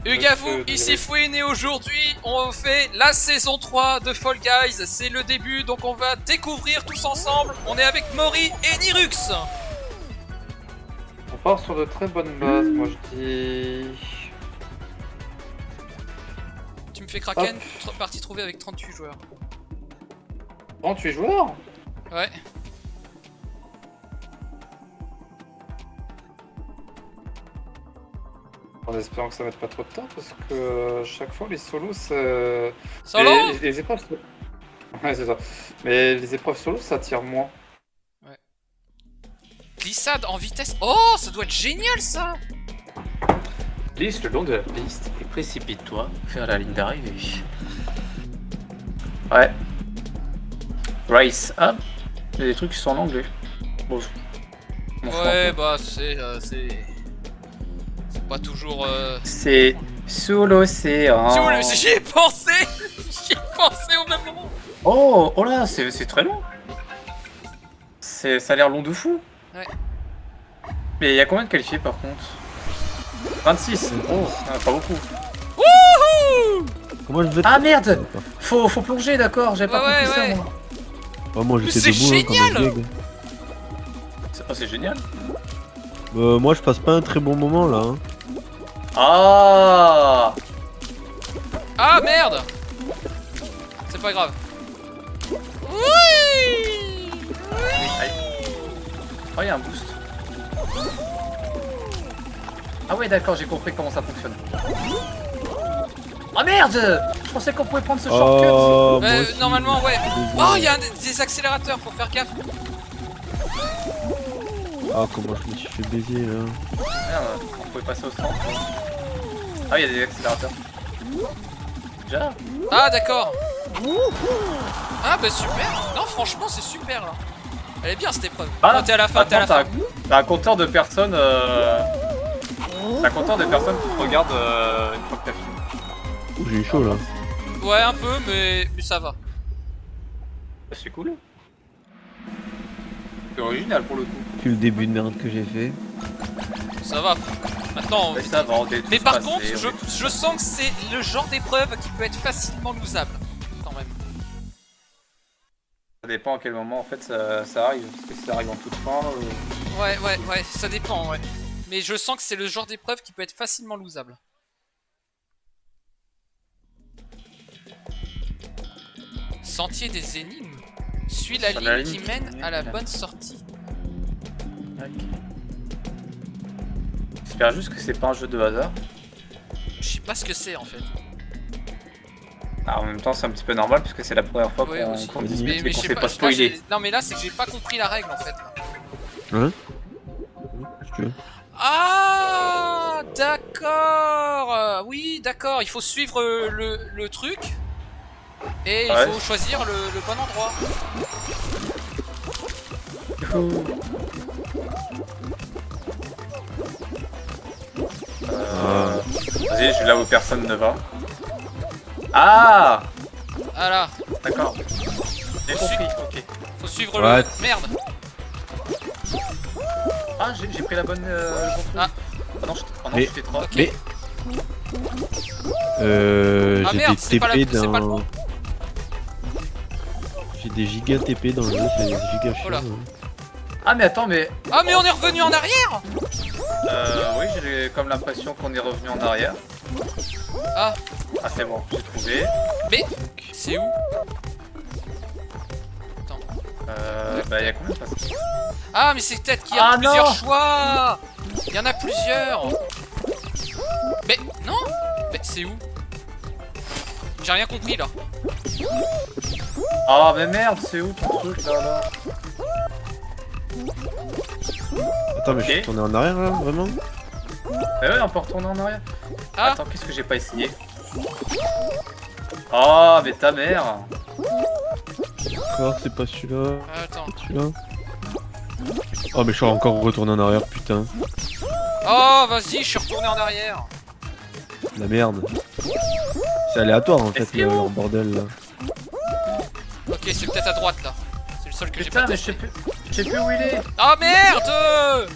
Ugavou, ici Fouine et aujourd'hui on fait la saison 3 de Fall Guys. C'est le début donc on va découvrir tous ensemble. On est avec Mori et Nirux. On part sur de très bonnes bases, moi je dis... Tu me fais Kraken, partie trouvée avec 38 joueurs. 38 joueurs? Ouais. En espérant que ça mette pas trop de temps parce que chaque fois les solos c'est... Solo les épreuves... Ouais c'est ça. Mais les épreuves solo ça tire moins. Ouais. Glissade en vitesse. Oh ça doit être génial ça. Glisse le long de la piste et précipite-toi vers la ligne d'arrivée. Ouais. Race. Ah, il y a des trucs qui sont en anglais. Bon, Ouais bah c'est pas toujours... C'est sous l'océan. J'y ai pensé. J'y ai pensé au même moment. Oh là, c'est très long. Ça a l'air long de fou. Ouais. Mais il y a combien de qualifiés par contre? 26. Oh, pas beaucoup. Wouhou. Comment je vais... Ah merde. Faut plonger, d'accord, j'avais pas compris ça ouais. moi. Oh, moi j'étais c'est debout hein, quand génial. je gagne. Oh, c'est génial. Moi je passe pas un très bon moment là. Hein. Ah. Ah merde. C'est pas grave. Oui. Oh, il y a un boost. Ah ouais, d'accord, j'ai compris comment ça fonctionne. Oh merde. Je pensais qu'on pouvait prendre ce shortcut. Oh, moi aussi. Normalement ouais. Oh il y a des accélérateurs, faut faire gaffe. Ah comment je me suis fait baiser là. Merde, on pouvait passer au centre. Ah, il y a des accélérateurs. Déjà. Ah d'accord. Ah bah super. Non franchement c'est super là. Elle est bien cette épreuve. Ah, Non, t'es à la fin, t'es à la fin. T'as un compteur de personnes. T'as un compteur de personnes qui te regardent une fois que t'as fini. Oh, j'ai eu chaud là. Ouais un peu mais ça va. C'est cool. C'est original pour le coup. Puis le début de merde que j'ai fait. Ça va. Maintenant... Mais ça va, on est tous Mais par passés, contre, on est- je sens que c'est le genre d'épreuve qui peut être facilement losable. Quand même. Ça dépend à quel moment en fait ça arrive. Parce que si ça arrive en toute fin. Ouais, ça dépend, ouais. Mais je sens que c'est le genre d'épreuve qui peut être facilement losable. Sentier des énigmes. Suis la ligne qui mène à la bonne sortie. Ok. J'espère juste que c'est pas un jeu de hasard. Je sais pas ce que c'est en fait. Ah, en même temps, c'est un petit peu normal puisque c'est la première fois Ouais, aussi. qu'on discute et Mais qu'on je sais s'est pas, pas là, spoilé. non mais là c'est que j'ai pas compris la règle en fait. Hein? Si tu veux. Ah d'accord. Oui d'accord, il faut suivre le truc. Et il faut choisir le bon endroit. Vas-y, je suis là où personne ne va. Ah, Voilà, d'accord. J'ai compris, ok. faut suivre Ouais. le... Merde. Ah, j'ai pris la bonne... le bon truc. Ah. Ah non, Mais- j'étais trop. Ok. Mais Ah j'ai merde, des c'est pas TP c'est pas le dans... bon. J'ai des giga TP dans le jeu, c'est des giga chiant. Voilà. Hein. Ah, mais attends, mais... Ah mais on est revenu en arrière. Oui, j'ai comme l'impression qu'on est revenu en arrière. Ah, Ah, c'est bon, j'ai trouvé. mais c'est où? Attends. Bah, y'a combien de passages? Ah mais c'est peut-être qu'il y a Ah, plusieurs non. choix. Il y en a plusieurs. Mais non. Mais c'est où? J'ai rien compris là. Ah, mais merde, c'est où ton truc là? Attends mais je suis Ok. retourné en arrière là, vraiment? Eh ouais, on peut retourner en arrière. Ah. Attends, qu'est-ce que j'ai pas essayé? Oh, mais ta mère! Encore, c'est pas celui-là, Attends. c'est celui-là. Oh mais je suis encore retourné en arrière, putain. Oh vas-y, je suis retourné en arrière. La merde. C'est aléatoire en fait, Est-ce qu'il y a leur où bordel là. Ok, c'est peut-être à droite là. C'est le seul que j'ai Putain, pas mais je sais plus où il est! Ah merde.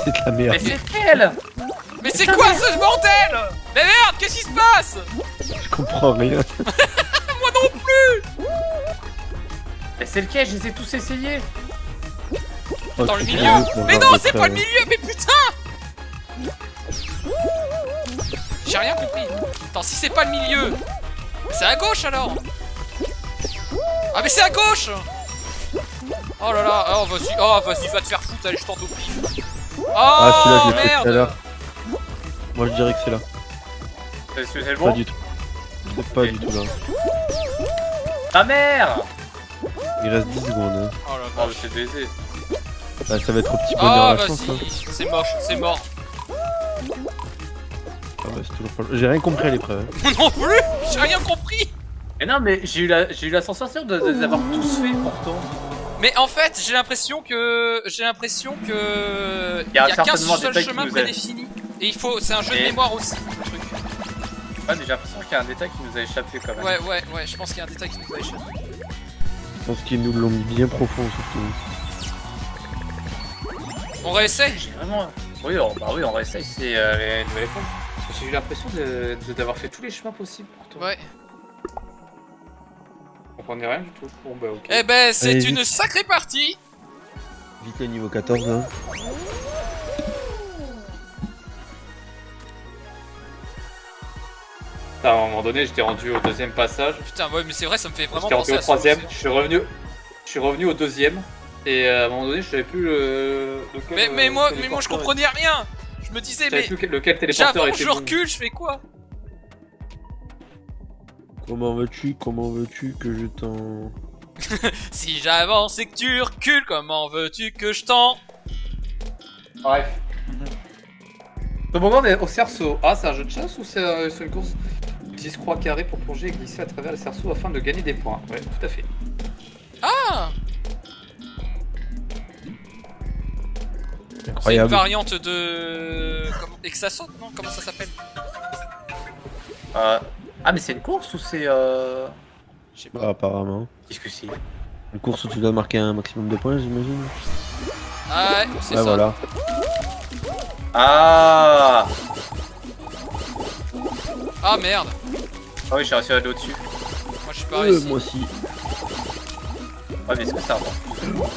C'est de la merde. Mais c'est elle! Mais c'est quoi ce bordel? Mais merde, qu'est-ce qui se passe? Je comprends rien. Moi non plus. Mais c'est lequel? Je les ai tous essayés. Oh, Dans le tu milieu. fais mieux pour Mais voir non, votre, c'est pas le milieu, mais putain. J'ai rien compris. Attends, si c'est pas le milieu, c'est à gauche alors. Ah mais c'est à gauche. Oh là là, oh vas-y, va te faire foutre, allez je tente au pif. Ah, celui-là, Oh je l'ai fait tout à merde. l'heure. Moi, je dirais que c'est là. Est-ce que c'est le Pas bon? du tout. C'est pas du tout là. Ta mère! Il reste 10 secondes. Hein. Oh la Oh, vache. mais c'est baisé. Bah, ça va être au petit bonheur Ah la chance. Hein. vas-y, c'est moche, c'est mort. Ah bah, c'est toujours pas... J'ai rien compris à l'épreuve. Hein. Moi non plus, j'ai rien compris. Mais non, mais j'ai eu la sensation de les avoir tous fait pourtant. Mais en fait, j'ai l'impression que Il y a qu'un certainement des seul détails qui chemin nous aident. prédéfini. Et il faut, c'est un jeu de Et- mémoire aussi, le truc. Ouais, mais j'ai l'impression qu'il y a un détail qui nous a échappé quand même. Ouais, je pense qu'il y a un détail qui nous a échappé. Je pense qu'ils nous l'ont mis bien profond surtout. On réessaye. J'ai vraiment. Oui, bah oui, on réessaye, c'est les nouvelles épreuves. J'ai eu l'impression d'avoir fait tous les chemins possibles pourtant. Ouais. On comprenait rien du tout. Bon bah ok. Eh ben, c'est Allez, une vite. sacrée partie. Vite le niveau 14 hein. À un moment donné, j'étais rendu au deuxième passage. Putain, ouais, mais c'est vrai, ça me fait vraiment J'étais rendu penser au à troisième. ça aussi. Je suis revenu au deuxième. Et à un moment donné, je savais plus lequel. Mais moi, je téléporteur comprenais rien. Je me disais, Je savais mais plus lequel téléporteur j'avance, était je bon. recule, je fais quoi? Comment veux-tu que je t'en... Si j'avance et que tu recules, comment veux-tu que je t'en... Bref. Au moment on est au cerceau. Ah, c'est un jeu de chasse ou c'est une course? Utilise croix carré pour plonger et glisser à travers le cerceau afin de gagner des points. Ouais, tout à fait. Ah, c'est une Incroyable. variante de... Comment... Exasaute, non? Comment ça s'appelle? Ah, mais c'est une course ou c'est. Je sais pas. Bah, apparemment. Qu'est-ce que c'est? Une course où tu dois marquer un maximum de points, j'imagine. Ah ouais, c'est Ouais, ça. voilà. Ah! Ah merde. Ah oui, j'ai réussi à aller au-dessus. Moi je suis pas réussi. Moi aussi. Ouais, mais est-ce que ça va?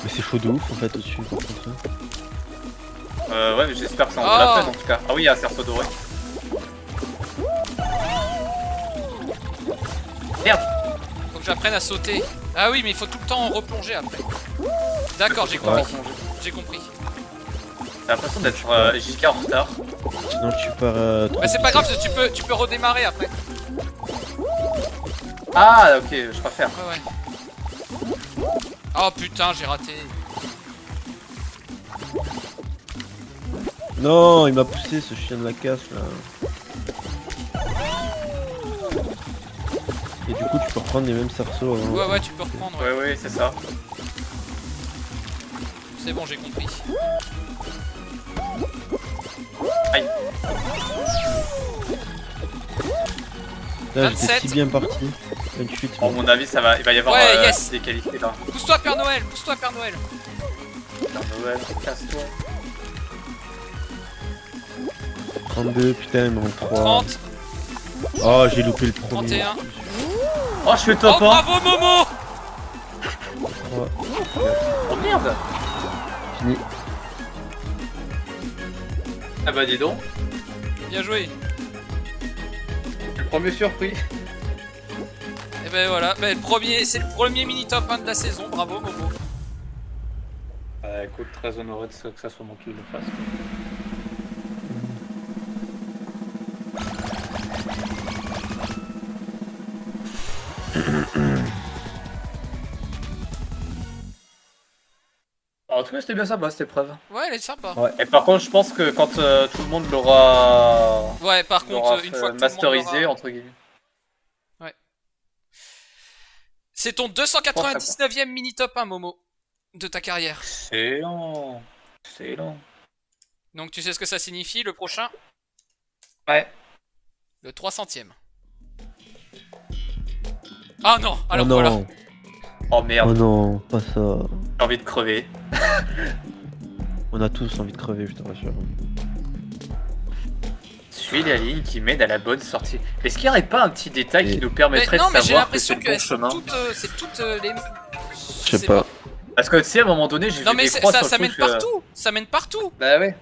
Mais c'est chaud de ouf en fait au-dessus par contre. Hein. Ouais, mais j'espère que ça en vaut Ah. la peine en tout cas. Ah oui, il y a un cerceau doré. Merde! Faut que j'apprenne à sauter. Ah oui, mais il faut tout le temps replonger après. D'accord, j'ai compris. J'ai compris. J'ai l'impression d'être giga en retard. Sinon tu pars... Bah c'est pas grave, tu peux redémarrer après. Ah, ok, je préfère. Ouais. Oh putain, j'ai raté. Non, il m'a poussé ce chien de la casse là. Et du coup tu peux reprendre les mêmes cerceaux avant. Ouais, tu peux reprendre. Ouais. Ouais, c'est ça. C'est bon, j'ai compris. Aïe. Là j'étais 27. si bien parti. 28. Bon, à mon avis, ça va, il va y avoir Ouais, yes. des qualités là. Pousse-toi Père Noël, pousse-toi Père Noël. Père Noël, casse-toi. 32, putain, il m'en 3. 30, Oh, j'ai loupé le premier. 31. Oh, je fais top Oh 1! bravo Momo. Oh merde! Fini. Ah bah dis donc, Bien joué. le premier surpris. Et ben voilà, ben, c'est le premier mini top 1 de la saison, bravo Momo. Bah écoute, très honoré de que ça soit moi qui le fasse. En tout cas, c'était bien sympa cette épreuve. Ouais, elle est sympa. Ouais. Et par contre, je pense que quand tout le monde l'aura. Ouais, par l'aura contre, une fois que tout le monde masterisé, l'aura- entre guillemets. C'est ton 299e mini top 1 Momo de ta carrière. Excellent. Excellent. Donc tu sais ce que ça signifie le prochain? Ouais. Le 300e. Ah non, alors oh non, voilà. Oh merde, oh non, pas ça. j'ai envie de crever. On a tous envie de crever, je te rassure. Oui, la ligne qui mène à la bonne sortie. Est-ce qu'il n'y aurait pas un petit détail qui nous Mais permettrait non, de mais j'ai savoir que c'est l'impression le que bon chemin? c'est toutes les. Je sais pas. Parce que tu sais, à un moment donné, j'ai Non vu mais des ça, croix sur ça le mène truc, partout. Ça mène partout. Bah ouais.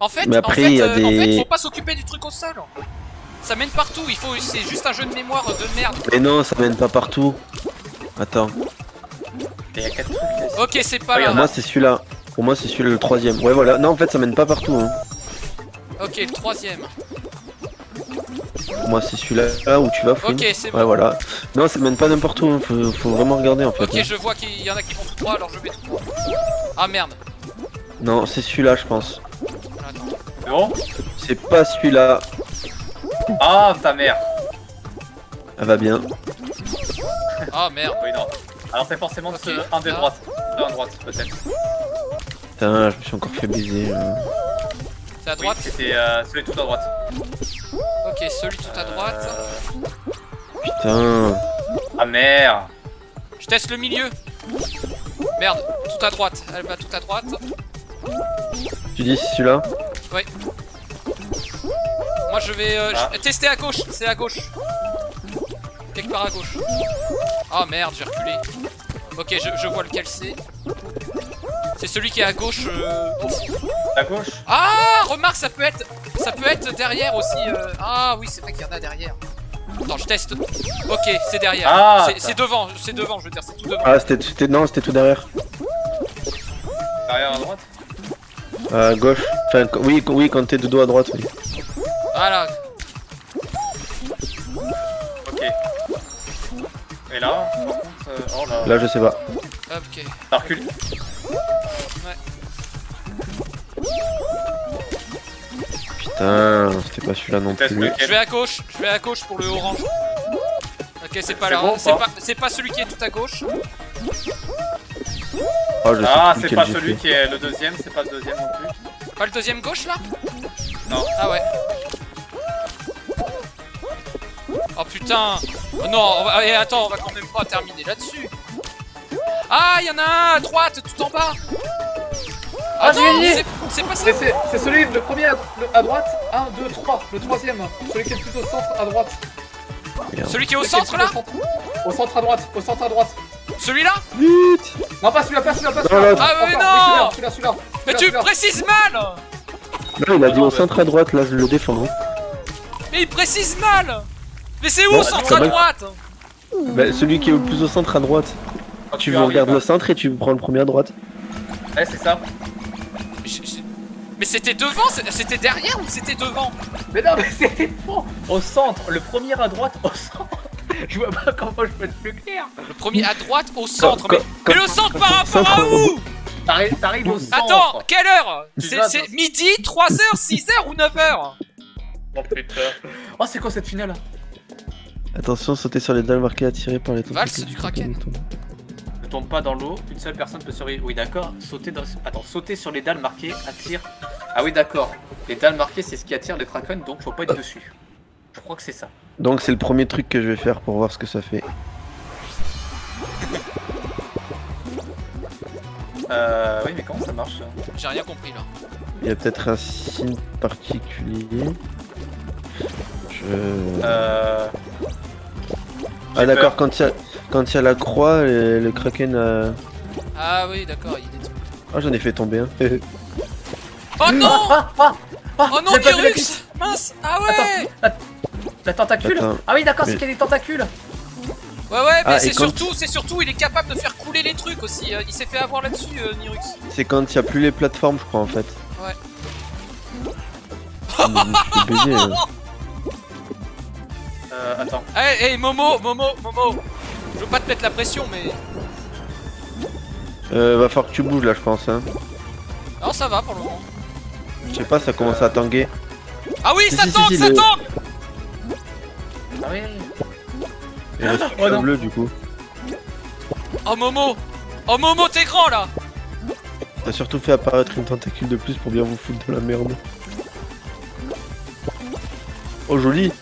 En fait, Mais après, il y a en fait, des- faut pas s'occuper du truc au sol. Ça mène partout. C'est juste un jeu de mémoire de merde. Mais non, ça mène pas partout. Attends. Il y a 4 trucs là. Ok, c'est pas Regarde, là. Pour moi, c'est celui-là. Pour moi, c'est celui-là le troisième. Ouais, voilà. Non, en fait, ça mène pas partout. Hein. Ok, le troisième. Pour moi, c'est celui-là où tu vas, Fouine. Ok, c'est bon. Ouais, voilà. Non, ça mène pas n'importe où. Hein. Faut vraiment regarder en fait. Ok, hein. je vois qu'il y en a qui vont tout droit, alors je vais tout droit. Ah merde. Non, c'est celui-là, je pense. Attends. C'est bon? C'est pas celui-là. Ah, ta mère. Elle va bien. Ah merde. Oui, non. Alors c'est forcément Ok, un de là. droite. Un de droite, peut-être. Putain, je me suis encore fait baiser. C'est à Oui, droite. c'était celui tout à droite. Ok, celui tout à droite. Putain. Ah merde. Je teste le milieu. Merde, tout à droite. Elle va tout à droite. Tu dis c'est celui-là? Moi je vais Ah. tester à gauche. C'est à gauche. Quelque part à gauche. Ah merde, j'ai reculé. Ok, je vois lequel c'est. C'est celui qui est à gauche. À gauche. Ah, remarque, ça peut être derrière aussi. Ah oui, c'est vrai qu'il y en a derrière. Attends, je teste. Ok, c'est derrière. Ah, c'est devant, je veux dire, c'est tout devant. Ah, non, c'était tout derrière. Derrière à droite. À gauche. Enfin, oui, quand t'es de dos à droite, oui. Voilà. Ok. Et là, par contre, oh là. Là, je sais pas. Ok. Ça recule. Putain, c'était pas celui-là non Test plus. lequel. Je vais à gauche pour le orange. Ok, c'est pas C'est là. bon, C'est pas celui qui est tout à gauche. Oh, je sais Ah, plus c'est lequel pas j'ai celui fait. qui est le deuxième, c'est pas le deuxième non plus. Pas le deuxième gauche là? Non. Ah ouais. Oh putain. Oh non, attends, on va quand même pas terminer là-dessus. Ah, il y en a un à droite, tout en bas. Ah, j'ai non, gagné. c'est pas ça. C'est celui, le premier à droite. 1, 2, 3. Le troisième. Celui qui est plus au centre à droite. Celui qui est au Celui qui est centre plus là? Au centre à droite. Au centre à droite. Celui-là? Vite. Non, pas celui-là, pas celui-là, pas Non, celui-là. l'autre. Ah, mais Encore, non. oui, celui-là. Mais tu précises mal. Non, il a dit au centre à droite, là, je le défends. Hein. Mais il précise mal. Mais c'est où Bon, au centre ça à va. droite? Bah, celui qui est le plus au centre à droite. Tu regardes le centre et tu prends le premier à droite. Ouais, c'est ça. Mais c'était devant, c'était derrière ou c'était devant? Mais non, mais c'était faux. Au centre, le premier à droite, au centre. Je vois pas comment je peux être plus clair. Le premier à droite au centre. Quand- Mais le centre par rapport centre, à où? T'arrives au centre. Attends, quelle heure? Tu vas C'est midi, 3h, 6h ou 9h? Oh putain. Oh, c'est quoi cette finale? Attention, sauter sur les dalles marquées attirées par les Valse tentacules du kraken. Ne tombe pas dans l'eau, une seule personne peut survivre. Oui, d'accord. Sauter sur les dalles marquées attire. Ah oui, d'accord. Les dalles marquées, c'est ce qui attire les kraken, donc faut pas être dessus. Je crois que c'est ça. Donc c'est le premier truc que je vais faire pour voir ce que ça fait. Oui, mais comment ça marche? J'ai rien compris là. Il y a peut-être un signe particulier. Ah d'accord, quand il y a la croix, le kraken a... Ah oui, d'accord, il y a des trucs. Oh, j'en ai fait tomber un. Oh non! Oh non, j'ai pas vu la Nirux! Mince! Ah ouais! La tentacule? Attends. Ah oui, d'accord, c'est Mais- qu'il y a des tentacules. Ouais, ouais, mais Ah, c'est et quand- surtout, il est capable de faire couler les trucs aussi. Il s'est fait avoir là-dessus, Nirux. C'est quand il n'y a plus les plateformes, je crois, en fait. Ouais. Je me suis fait baiser, Attends. Hey, Momo! Je veux pas te mettre la pression, mais. Va falloir que tu bouges là, je pense. Hein. Non, ça va pour le moment. Je sais pas, ça commence à tanguer. Ah oui, Si, ça si, tangue, si, ça le- tangue! Ah oui. Il reste plus Oh qu'un non. bleu du coup. Oh Momo! Oh Momo, t'es grand là! T'as surtout fait apparaître une tentacule de plus pour bien vous foutre de la merde. Oh joli.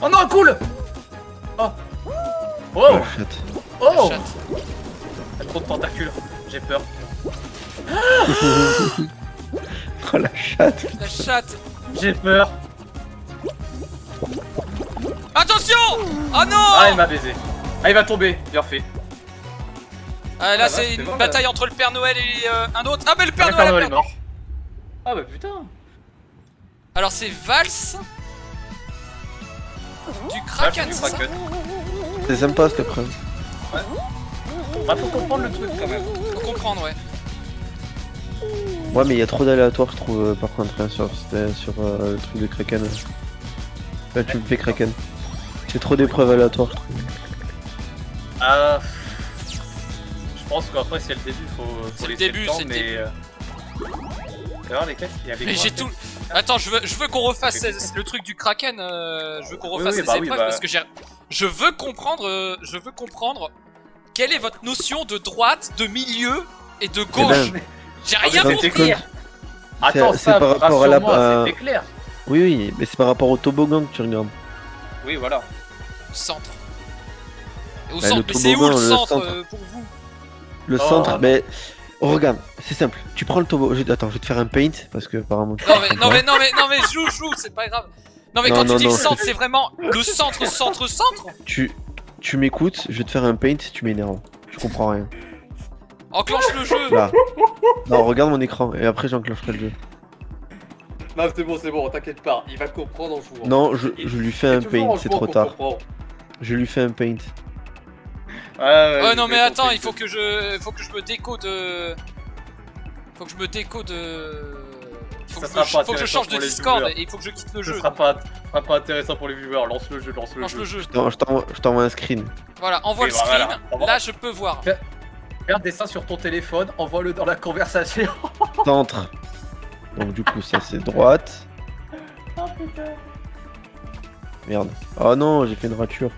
Oh non, cool. Oh. Oh. La chatte. Oh. Chatte. Il y a trop de tentacules. J'ai peur. Oh la chatte. La chatte. J'ai peur. Attention. Oh non. Ah, il m'a baisé. Ah, il va tomber. Bien fait. Ah, là, va, c'est c'est une bon, là. bataille entre le Père Noël et un autre. Ah, mais le Ah, Père le Noël, Père a Noël est perdu. mort. Ah bah putain. Alors, c'est Valse. Du Ah, Kraken, du c'est ça? Kraken. C'est sympa cette épreuve. Ah, faut comprendre le truc quand même. Faut comprendre, ouais. Ouais, mais il y a trop d'aléatoires, je trouve, par contre, hein, sur le truc de Kraken. Là, tu me fais Kraken. C'est trop d'épreuves aléatoires, je trouve. Ah. Je pense qu'après, c'est le début. Faut C'est le laisser début, temps, c'est le mais. début. D'ailleurs, les quêtes, il y avait Mais quoi, j'ai en tout. fait Attends, je veux qu'on refasse le truc du Kraken. Je veux qu'on refasse oui, les bah oui, épreuves bah. parce que je veux comprendre quelle est votre notion de droite, de milieu et de gauche. ben, J'ai Ah, mais rien c'était compris. clair. Attends, c'est ça, par rapport à la- rassure-moi, c'était clair. Oui, oui, mais c'est par rapport au toboggan que tu regardes. Oui, voilà. Au centre. Et au Bah, centre, le mais c'est où toboggan, le le centre centre. pour vous? Le Oh. centre, mais. Oh, regarde, c'est simple. Tu prends le toboggan. Attends, je vais te faire un paint parce que apparemment. tu Non comprends mais, pas. non mais, joue, c'est pas grave. Non mais Non, quand non, tu dis le non. centre, c'est vraiment le centre. Tu m'écoutes, je vais te faire un paint, tu m'énerves. Je comprends rien. Enclenche le jeu. Là. Non, regarde mon écran et après j'enclencherai le jeu. Non, c'est bon, t'inquiète pas, il va comprendre en jouant. Non, je lui fais un C'est toujours en paint, c'est jouant trop qu'on tard. comprend. Je lui fais un paint. Ouais non mais attends, il faut que je me décode. Faut que je me décode. Faut Ça sera pas que je change de intéressant pour les Discord viewers. et il faut que je quitte le Ce jeu. sera pas intéressant pour les viewers. Lance le jeu. Lance le jeu. Je t'envoie un screen. Voilà, envoie Et le screen. voilà. Là je peux voir. Fais un dessin sur ton téléphone, envoie-le dans la conversation. Centre. Donc du coup ça c'est droite. Merde. Oh non, j'ai fait une rature.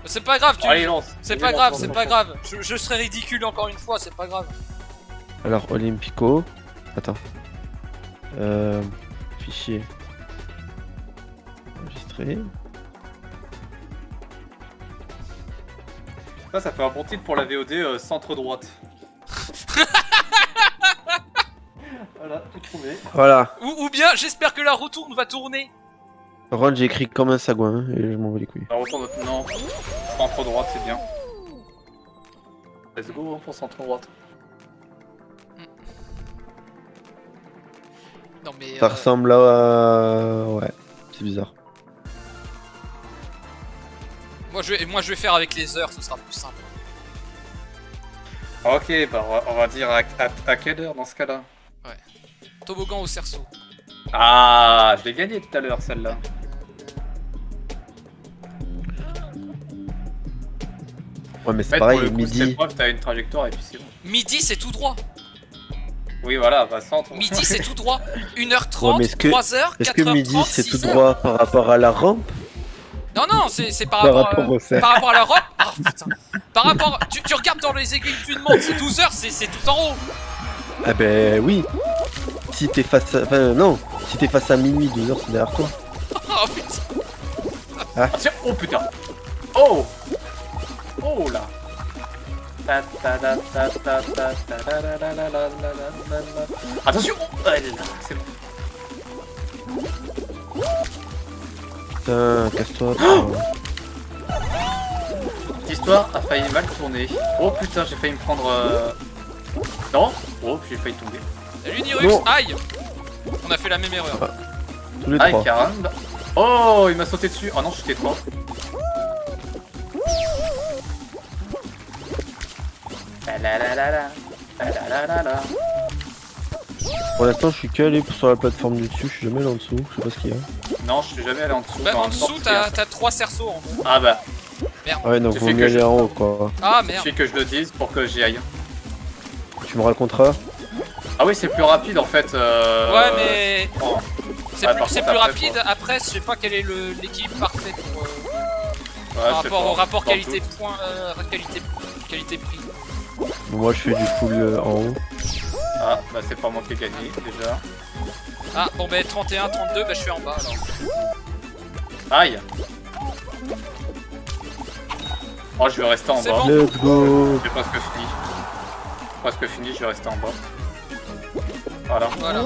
C'est pas grave, Allez, lance. c'est Allez, pas lance, grave, lance, c'est lance. pas grave. Je serai ridicule encore une fois, c'est pas grave. Alors Olympico. Attends. Fichier. Enregistré. Ça fait un bon titre pour la VOD centre droite. Voilà, tout trouvé. Voilà. Ou bien j'espère que la retourne va tourner. Par contre j'ai écrit comme un sagouin hein, et je m'en bats les couilles. Alors, retourne non. Centre droite, c'est bien. Let's go hein, pour centre droite. Non mais. Ça ressemble à... Ouais, c'est bizarre. Moi je vais faire avec les heures, ce sera plus simple. Ok, bah on va dire à quelle heure dans ce cas-là? Toboggan au cerceau. Ah, je l'ai gagné tout à l'heure celle-là. Ouais mais En c'est fait, pareil, pour le coup, cette midi. épreuve, t'as une trajectoire et puis c'est bon. Midi c'est tout droit. Oui, voilà, bah centre. Midi c'est tout droit. 1h30, Ouais, mais est-ce que- 3h, 4h30, Est-ce que midi c'est tout 6h. droit par rapport à la rampe? Non, c'est par Par rapport, rapport au cercle. par rapport à la robe. Ah, putain. Par rapport. Tu regardes dans les aiguilles d'une montre, c'est 12h, c'est tout en haut. Ah ben oui. Si t'es face à... Enfin non. Si t'es face à minuit, 2h c'est derrière toi. Oh putain. Attention, oh putain. Oh. Oh là. Ta ta ta ta ta ta ta la la la la la la la la. Attention. Oh, elle est là, c'est bon. Putain, casse-toi. toi. Cette histoire a failli mal tourner. Oh putain, j'ai failli me prendre. Non. Oh, puis j'ai failli tomber. Salut Nirux, Non. aïe. On a fait la même erreur. Tous les Aïe, trois. caramba. Oh, il m'a sauté dessus. Oh non, je suis trop. La la la la. La la la la. Pour l'instant je suis que allé sur la plateforme du dessus, je suis jamais allé en dessous, je sais pas ce qu'il y a. Non, je suis jamais allé en dessous. Bah dans en le dessous sens t'as 3 cerceaux en gros. Ah bah, Ouais donc Tu vaut fais mieux que aller je- en haut quoi. Ah il merde. suffit que je le dise pour que j'y aille. Tu me raconteras. Ah oui, c'est plus rapide en fait. Ouais mais Oh. c'est Ouais, plus, par c'est contre, plus après, rapide. Après je sais pas quel est l'équilibre parfait pour, Ouais, par je sais rapport pas, au rapport dans le qualité doute. point qualité prix. Bon, moi je fais du full en haut. Ah, bah c'est pas moi qui ai gagné déjà. Ah bon bah 31, 32, bah je suis en bas alors. Aïe. Oh, je vais rester en C'est bas. bon. Let's go. J'ai presque fini. Presque fini, je vais rester en bas. Voilà. Voilà.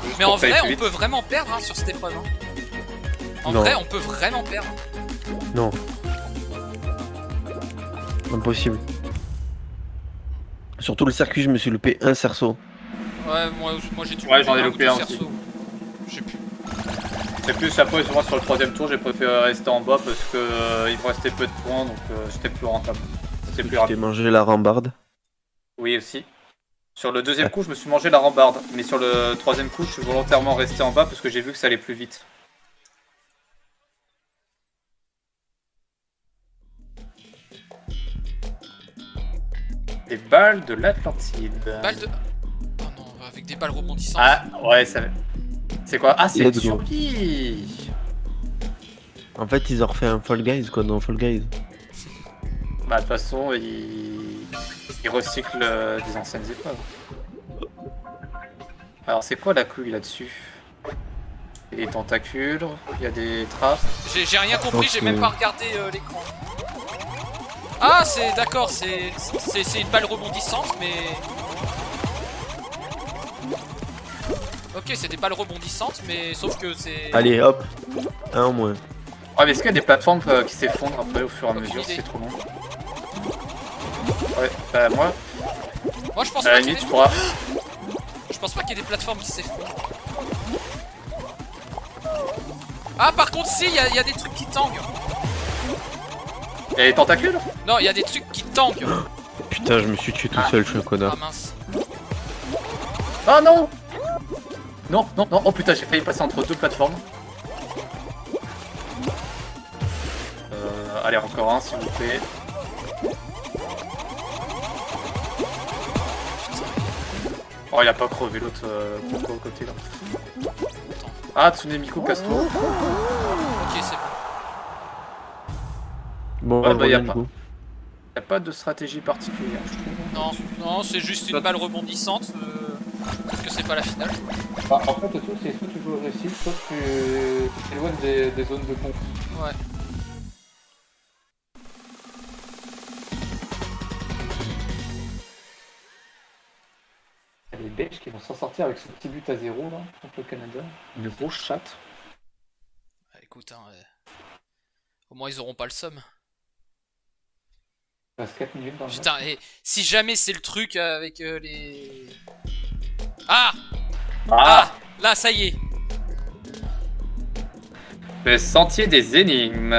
Juste Mais pour en que ça aille vrai, plus on vite. peut vraiment perdre hein, sur cette épreuve. Hein. En Non. vrai, on peut vraiment perdre. Non. Impossible. Surtout le circuit, je me suis loupé un cerceau. Ouais, moi j'ai dû Ouais, j'en ai un ou loupé deux un aussi. cerceaux. Je sais plus. C'est plus après, moi sur le troisième tour, j'ai préféré rester en bas parce que il me restait peu de points, donc j'étais plus rentable. C'était plus J'ai rapide. mangé la rambarde. Oui aussi. Sur le deuxième coup, je me suis mangé la rambarde, mais sur le troisième coup, je suis volontairement resté en bas parce que j'ai vu que ça allait plus vite. Les balles de l'Atlantide. Balle de. Oh non, avec des balles rebondissantes. Ah ouais, ça. C'est quoi? Ah, c'est une Let's go. surprise. En fait, ils ont refait un Fall Guys quoi dans Fall Guys. Bah de toute façon, il recycle des anciennes épreuves. Alors c'est quoi la couille là-dessus? Il y a des tentacules, il y a des trappes. J'ai rien compris, j'ai Ok. même pas regardé l'écran. Ah, c'est d'accord, c'est une balle rebondissante, mais. Ok, c'est des balles rebondissantes, mais sauf que c'est. Allez, hop, un en moins. Ouais, mais est-ce qu'il y a des plateformes qui s'effondrent après au fur et à Aucune mesure idée. si c'est trop long? Ouais, bah moi, Moi, je pense à pas la qu'il y ait limite, tu des... pourras. Je pense pas qu'il y ait des plateformes qui s'effondrent. Ah, par contre, si, il y a des trucs qui tanguent. Il y a des tentacules? Non, il y a des trucs qui tanguent. Putain, je me suis tué tout seul, je suis un Ah connard. mince. Ah non! Non, non, non, oh putain, j'ai failli passer entre deux plateformes. Allez, encore un s'il vous plaît. Oh, il a pas crevé l'autre Coco au côté là. Ah, Tsunemiko, casse-toi. Ok, c'est bon. Bon, Ouais, bah, y a Ronan, pas. go. Y a pas de stratégie particulière, je trouve. Non, non, c'est juste une balle rebondissante. Parce que c'est pas la finale. Bah, en fait, le truc, c'est soit tu joues au récit, soit tu t'éloignes des zones de conflit. Ouais. Il y a les Belges qui vont s'en sortir avec ce petit but à 0 là, contre le Canada. Une grosse chatte. Bah, écoute, hein, au moins ils auront pas le somme. Il reste 4 minutes dans le match. Putain, et si jamais c'est le truc avec les. Ah! Ah! Là, ça y est. Le sentier des énigmes.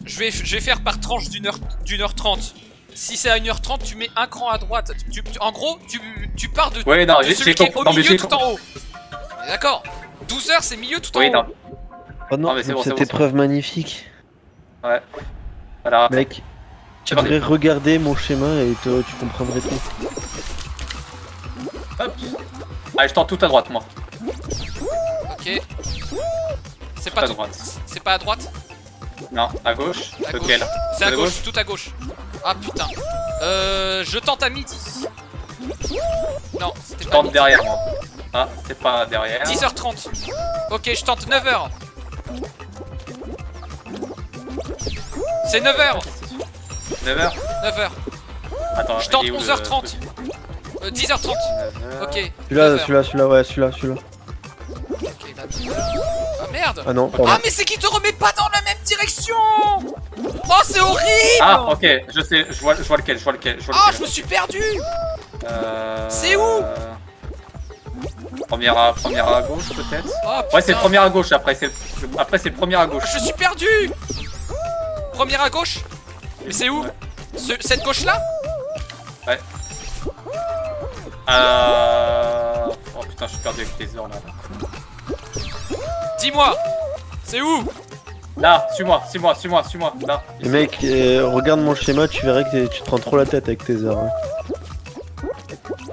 Je vais faire par tranche d'une heure 30. Si c'est à 1h30, tu mets un cran à droite. En gros, tu pars de, Ouais, non, de j'ai celui qui est compris. au Non, mais milieu j'ai tout en haut. D'accord. 12 heures, c'est milieu tout en Oui, haut. non. Oh non, Non, mais c'est bon, cette c'est bon, épreuve magnifique. Ouais. Voilà. Mec, tu parti. devrais regarder mon schéma et tu comprendrais tout. Hop. Allez, je tente tout à droite, moi. Ok. C'est Tout pas à tout- droite. C'est pas à droite? Non, à gauche. À gauche. Lequel? C'est à À gauche, tout à gauche. Ah putain. Je tente à midi. Non, c'était Je pas tente midi. derrière moi. Ah, c'est pas derrière. 10h30. Ok, je tente 9h. C'est 9h. 9h. 9h. Attends, Je tente il est où, le 11h30. truc 10h30. 9h. Ok. Celui-là, 9h. celui-là, ouais, celui-là. Ok, là, 9h. Ah merde. Ah non, pardon. Ah mais c'est qui te remet pas dans la même direction. Oh c'est horrible. Ah, ok, je sais, je vois lequel, je vois lequel. Ah je me suis perdu. C'est où? Première à gauche peut-être. Oh, Ouais, c'est putain. première à gauche après, c'est première à gauche. Je suis perdu. Première à gauche. Mais c'est où? Cette gauche là? Oh putain, je suis perdu avec les heures là. Dis-moi. C'est où? Là, suis-moi. Là. Et mec, regarde mon schéma, tu verrais que tu te prends trop la tête avec tes heures. Hein.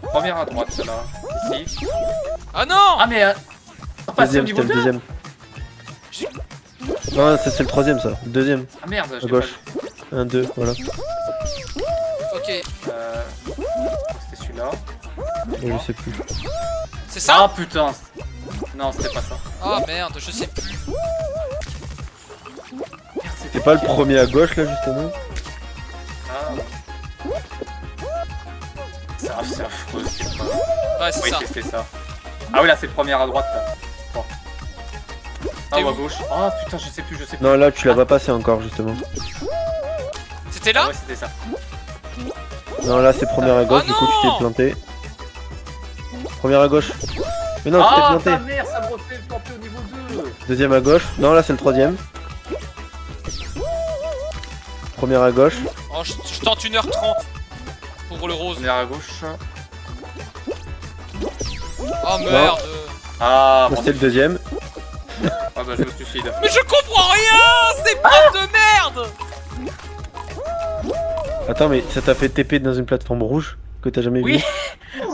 Première à droite, celle-là. Ici. Ah non. Ah, mais. Passer au Deuxième, niveau c'était le 2. deuxième. Non, ça c'est le troisième ça. Le deuxième, Ah merde, à j'ai gauche. pas 1, 2, voilà. Ok. C'était celui-là. Je sais plus. C'est ça? Ah putain. Non, c'était pas ça. Ah merde, je sais plus. Merde, C'est pas le premier à gauche là justement? Ah. C'est affreux. Ouais, c'est Oui, ça. c'est ça. Ah oui, là, c'est le premier à droite, là. Bon. Ah, T'es ou à où gauche. Ah, putain, je sais plus. Non, là, tu l'as pas passé encore, justement. C'était Ah là? ouais, c'était ça. Non, là, c'est première à gauche, Ah du coup, tu non t'es planté. Première à gauche. Mais non, tu Ah, t'es ta planté. mère, ça me refait planter au niveau 2. Deuxième à gauche. Non, là, c'est le troisième. Première à gauche. Oh, je tente 1h30 pour le rose. Première à gauche. Oh merde. Ah, Là, bon, c'est le deuxième. ah bah je me suicide. Mais je comprends rien. C'est pas de merde. Attends, mais ça t'a fait TP dans une plateforme rouge que t'as jamais Oui. vu?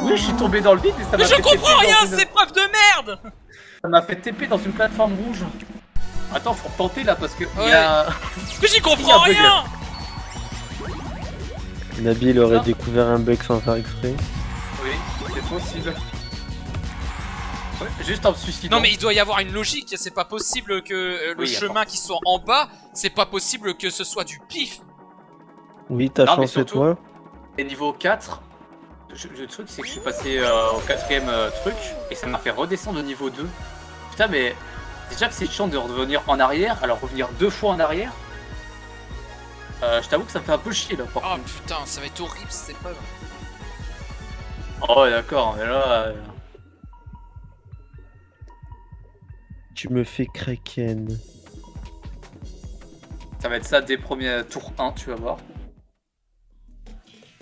Oui, je suis tombé dans le vide et ça Mais m'a je fait TP comprends dans rien. une- C'est preuve de merde. Ça m'a fait TP dans une plateforme rouge. Attends, faut retenter là parce que il y Ouais. a... Mais j'y Il y comprends a un bug, rien. Nabil aurait Ah. découvert un bug sans faire exprès. Oui, c'est possible. Ouais, juste en me suicidant. Non mais il doit y avoir une logique, c'est pas possible que le Oui, chemin qui soit en bas, c'est pas possible que ce soit du pif. Oui, t'as Non, mais chance surtout- toi. Et niveau 4, le truc c'est que je suis passé au quatrième truc et ça m'a fait redescendre au niveau 2. Putain mais déjà que c'est chiant de revenir en arrière, alors revenir 2 fois en arrière, je t'avoue que ça me fait un peu chier là. Par Oh contre. putain, ça va être horrible cette épreuve. Oh ouais, d'accord, mais là... Tu me fais kraken. ça va être ça dès premier tour 1, tu vas voir.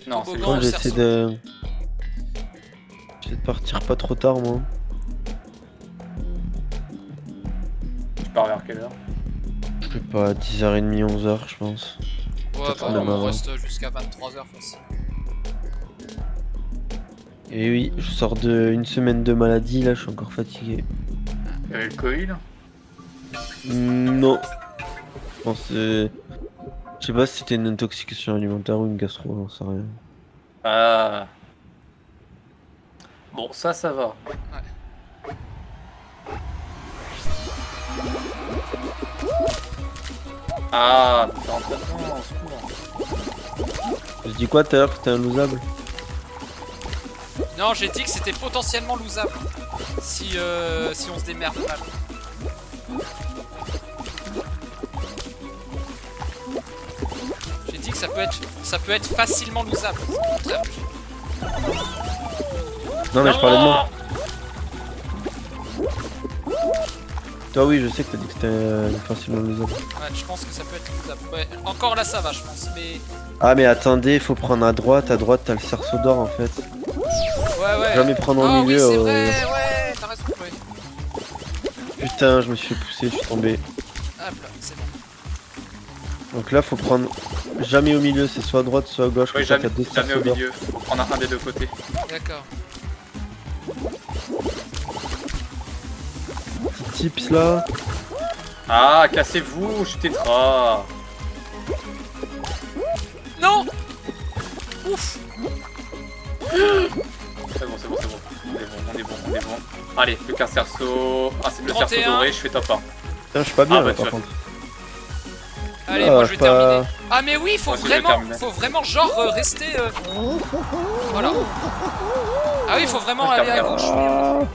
Non, c'est Toboggan. Moi, le j'essaie cerceau. de... J'essaie de partir pas trop tard, moi. Tu pars vers quelle heure? Je sais pas, 10h30, 11h, je pense. Ouais, Peut-être bah même on avant. reste jusqu'à 23h facile. Et oui, je sors d'une semaine de maladie, là, je suis encore fatigué. Il y avait le coil. Non. Je pense Je sais pas si c'était une intoxication alimentaire ou une gastro, j'en sais rien. Ah. Bon, ça va. Ah, t'es en train de... au secours. Je dis quoi tout à l'heure que c'était un losable? Non, j'ai dit que c'était potentiellement losable. Si on se démerde mal. J'ai dit que ça peut être facilement losable. Non, mais je parlais de moi. Toi, oui, je sais que t'as dit que c'était facilement losable. Ouais, je pense que ça peut être losable. Ouais, encore là ça va, je pense, mais... Ah, mais attendez, faut prendre à droite t'as le cerceau d'or en fait. Ouais, ouais. Jamais prendre Ah au milieu. oui, c'est vrai, ouais, t'as raison, ouais. Putain, je me suis fait pousser, je suis tombé. Hop là, c'est bon. Donc là, faut prendre jamais au milieu, c'est soit à droite, soit à gauche. Oui, comme ça, jamais, t'as deux jamais cerceaux au d'or. milieu. Faut prendre un des deux côtés. D'accord. Petit tips là. Ah, cassez-vous, je tétra. Non. Ouf. C'est bon. On est bon. Allez, plus qu'un cerceau. Ah, c'est le cerceau 31. doré, je fais top 1. Putain, je suis pas bien Ah, bah, là tu par vas- contre. Allez, Ah, moi je vais pas- terminer. Ah mais oui, Moi aussi, je vais terminer. faut vraiment genre rester... Voilà. Ah oui, faut vraiment Moi, je aller à termine. gauche.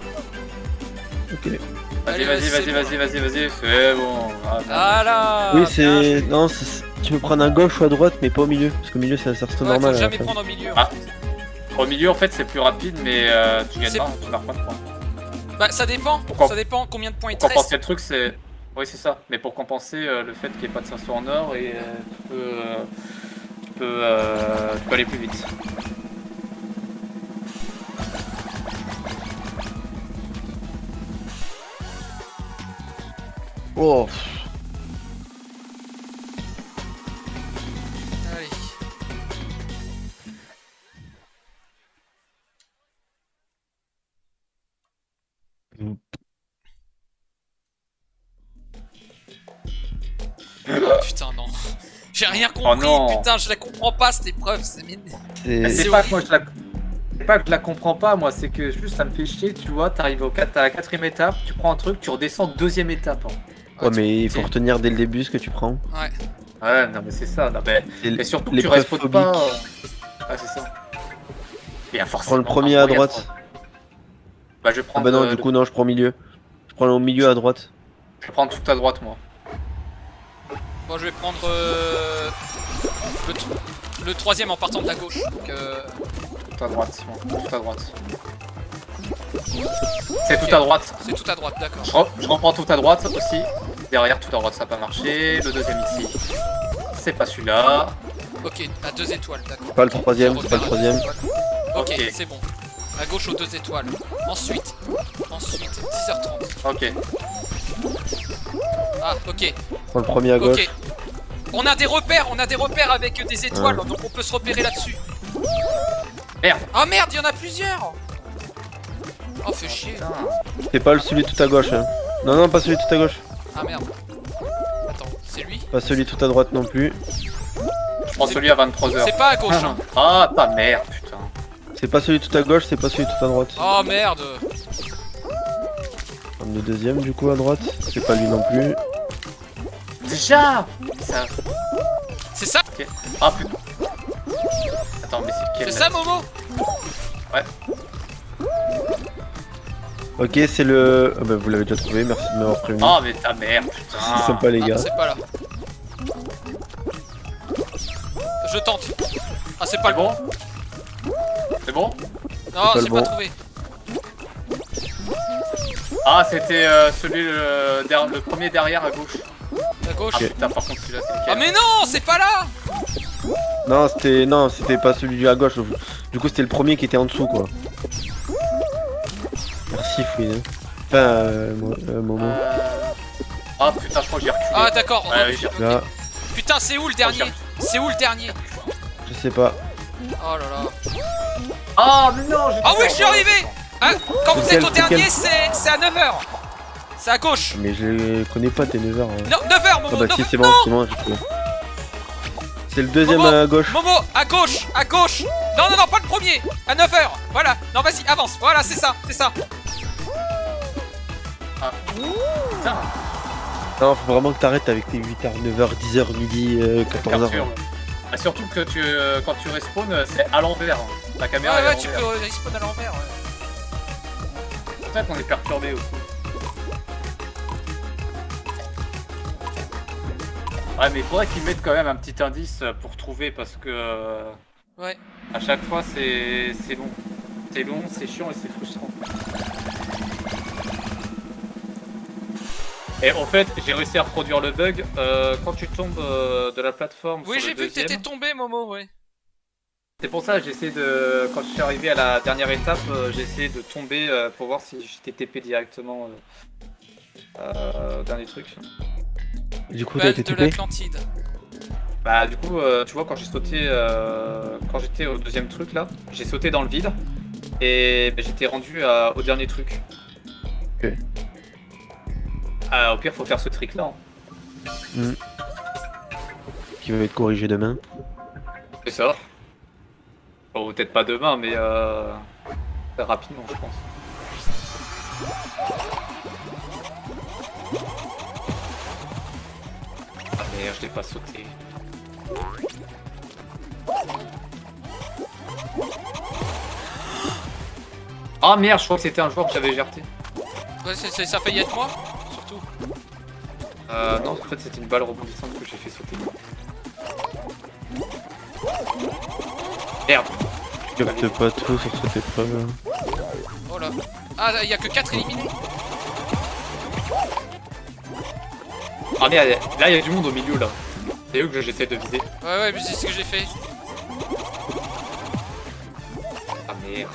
Ok. Allez, Vas-y, c'est bon. Ah, Ah là. Oui, bien c'est. joué. Non, tu peux prendre à gauche ou à droite, mais pas au milieu. Parce qu'au milieu, c'est un cerceau Ouais, normal. faut à la jamais fin. prendre au milieu. Ah. Au milieu, en fait, c'est plus rapide, mais tu gagnes C'est- pas, tu marques pas de points. Bah ça dépend, Pourquoi ça dépend combien de points il te Pour reste. compenser le truc, c'est... Oui, c'est ça. Mais pour compenser le fait qu'il n'y ait pas de cerceau en or, et tu peux aller plus vite. Oh. Allez. Putain non. J'ai rien compris, Oh non. putain, je la comprends pas cette épreuve, c'est mine. Mais C'est. c'est pas que moi je la... C'est pas que je la comprends pas, moi, c'est que juste ça me fait chier, tu vois, t'arrives à la 4ème étape, tu prends un truc, tu redescends 2ème étape. Hein. Ouais, mais il faut c'est- retenir dès le début ce que tu prends. Ouais. Ouais, non mais c'est ça, non, mais... C'est Et surtout que tu l'épreuve restes pas... phobique. Ah, c'est ça. Il y a Je forcément prends le premier un à moyen de droite. prendre. Bah, je vais Ah prendre. bah non, du coup, non, je prends milieu. Je prends au milieu à droite. Je vais prendre tout à droite, moi. Bon, je vais prendre le troisième en partant de la gauche. Donc, Tout à droite, moi. Tout à droite. C'est tout à droite. c'est tout à droite, d'accord. Je reprends tout à droite aussi. Derrière, tout à droite, ça n'a pas marché. Le deuxième ici, c'est pas celui-là. Ok, à 2 étoiles, d'accord. Pas le troisième, c'est pas le troisième. Ok, Ok. c'est bon. À gauche aux 2 étoiles. Ensuite, 10h30. Ok. Ah, ok, Je prends le premier à gauche. ok. On a des repères avec des étoiles, donc on peut se repérer là-dessus. Merde. Ah merde, il y en a plusieurs. Oh, fait chier. Putain. C'est pas celui tout à gauche. Hein. Non, non, pas celui tout à gauche. Ah merde. Attends, c'est lui? Pas celui tout à droite non plus. Je prends celui à 23h. C'est pas à gauche, hein. Ah, ta mère, putain. C'est pas celui tout à gauche, c'est pas celui tout à droite. Oh merde. Prendre le deuxième du coup à droite. C'est pas lui non plus. Déjà ça... C'est ça? Ok. Ah, putain. Attends, mais c'est lequel C'est là ça, Momo? Ouais. Ok, c'est le. Ah bah, vous l'avez déjà trouvé, merci de m'avoir prévenu. Ah, mais ta mère, C'est putain. sympa les Ah, gars. c'est pas là. Je tente. Ah, c'est pas C'est le bon. bon C'est bon Non, pas c'est le pas bon. trouvé. Ah, c'était celui le premier derrière à gauche. À gauche. Ah putain, par contre celui-là c'est Ah, lequel mais non, c'est pas là. Non, c'était pas celui à gauche. Du coup, c'était le premier qui était en dessous quoi. Merci Fouine. Enfin, Momo. Ah putain, je crois que j'ai reculé. Ah, d'accord. Ouais, j'ai reculé. Là, Putain, c'est où le dernier? C'est où le dernier? je sais pas. Oh là là. Ah, mais non, j'ai Ah oui, je suis arrivé. Hein, quand vous Lequel, êtes au dernier, lequel c'est à 9h. C'est à gauche. Mais je connais pas tes 9h. Hein. Non, 9h, Ah Momo. bah si, 9h. c'est bon, j'ai trouvé. C'est le deuxième Momo, à gauche. Momo, à gauche, à gauche. Non, non, non, pas le premier. À 9h. Voilà. Non, vas-y, avance. Voilà, c'est ça, c'est ça. Putain, Non, faut vraiment que t'arrêtes avec tes 8h, 9h, 10h, midi, 14h. perturbe. Ah, surtout que quand tu respawn, c'est à l'envers. Hein. La Ouais, caméra est à ouais, tu l'envers. peux respawn à l'envers. Ouais. C'est pour ça qu'on est perturbé aussi. Ouais, mais il faudrait qu'ils mettent quand même un petit indice pour trouver parce que Ouais. à chaque fois c'est long. C'est long, c'est chiant et c'est frustrant. Et en fait, j'ai réussi à reproduire le bug quand tu tombes de la plateforme. Oui, sur j'ai le vu que t'étais deuxième. tombé, Momo, ouais. C'est pour ça, j'essaie de. Quand je suis arrivé à la dernière étape, j'ai essayé de tomber pour voir si j'étais TP directement au dernier truc. Du coup, t'as Balle été de TP. l'Atlantide. Bah, du coup, tu vois, quand j'ai sauté. Quand j'étais au deuxième truc là, j'ai sauté dans le vide et bah, j'étais rendu au dernier truc. Ok. Au pire, faut faire ce trick là. Hein. Qui va être corrigé demain. C'est ça. Bon, peut-être pas demain, mais rapidement, je pense. Ah merde, je l'ai pas sauté. Ah merde, je crois que c'était un joueur que j'avais gerté. Ouais, ça faillit être moi, surtout. Non, en fait, c'était une balle rebondissante que j'ai fait sauter. Merde. Tu captes pas tout sur cette épreuve. Oh là. Ah, il y a que 4 éliminés. Ah merde, là il y a du monde au milieu là. C'est eux que j'essaie de viser. Ouais, ouais, mais c'est ce que j'ai fait. Ah merde.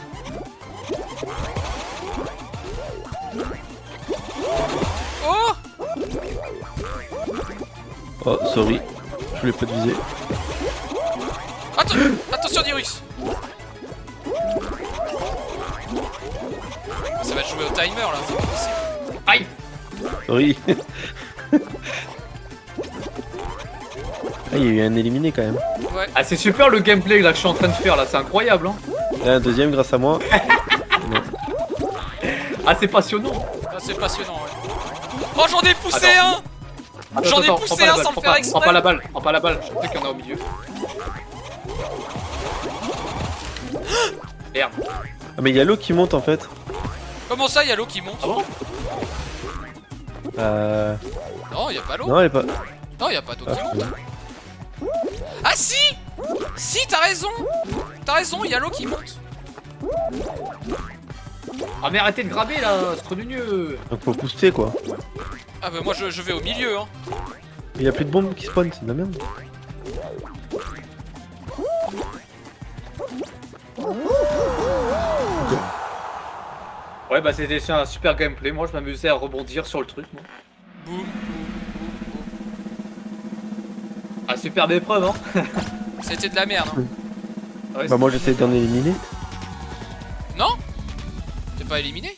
Oh! Oh, sorry. Je voulais pas te viser. Attention, Dirus! Ça va jouer au timer là, c'est pas possible. Aïe. Sorry. Ah, il y a eu un éliminé quand même. Ouais. Ah c'est super le gameplay là que je suis en train de faire là, c'est incroyable hein. Et un deuxième grâce à moi. Ah c'est passionnant. Ah, c'est passionnant, ouais. Oh, j'en ai poussé Attends. un! J'en ai prends poussé pas la un balle, sans le prends faire pas- exprès. Prends pas la balle, prends pas la balle, je sais qu'il y en a au milieu. Merde. Ah mais il y a l'eau qui monte en fait. Comment ça, y'a l'eau qui monte? Ah bon? Non, y'a pas l'eau. Non elle est pas... Non, y'a pas d'eau Ah, qui monte. Ah si! Si, t'as raison! T'as raison, y'a l'eau qui monte. Ah mais arrêtez de graber là, c'est trop mieux. Donc faut pousser quoi. Ah bah moi je vais au milieu, hein. Il y a plus de bombes qui spawnent, c'est de la merde. Ouais bah c'était un super gameplay, moi je m'amusais à rebondir sur le truc. Moi. Boum. Ah superbe épreuve hein. C'était de la merde, hein. Ouais, Bah moi j'essaie d'en éliminer. Non? T'es pas éliminé?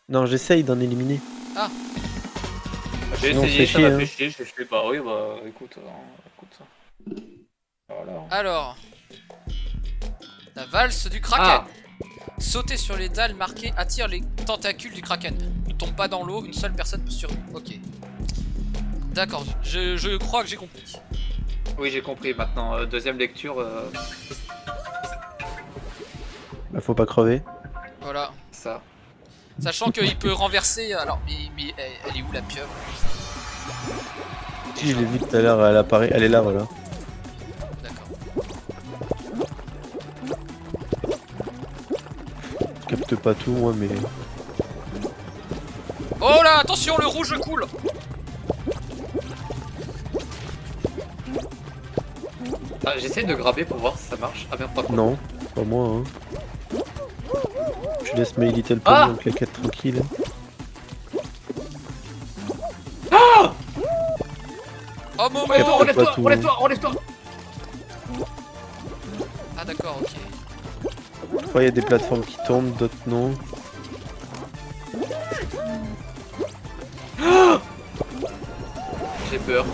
Non j'essaye d'en éliminer. j'ai sinon, essayé, c'est ça m'a chier, fait hein. chier, j'ai fait bah oui bah écoute, écoute ça. Voilà. Alors. La valse du kraken. Ah Sauter sur les dalles marquées attire les tentacules du kraken. Ne tombe pas dans l'eau, une seule personne peut survivre. Ok. D'accord, je crois que j'ai compris. oui j'ai compris maintenant, deuxième lecture, Bah faut pas crever. Voilà. ça. Sachant qu'il peut renverser. Alors, mais elle est où la pieuvre? Si je l'ai vu tout à l'heure, elle apparaît, elle est là voilà. D'accord. Je capte pas tout moi mais... Oh là, attention, le rouge coule. Ah, j'essaie de graber pour voir si ça marche. Ah merde pas. Non, pas moi hein. Je laisse My Little Ah Pony en claquette tranquille. Oh Momo. Relève-toi, Relève-toi, tout. relève-toi, relève-toi. Ah d'accord, ok. Parfois il y a des plateformes qui tombent, d'autres non. J'ai peur.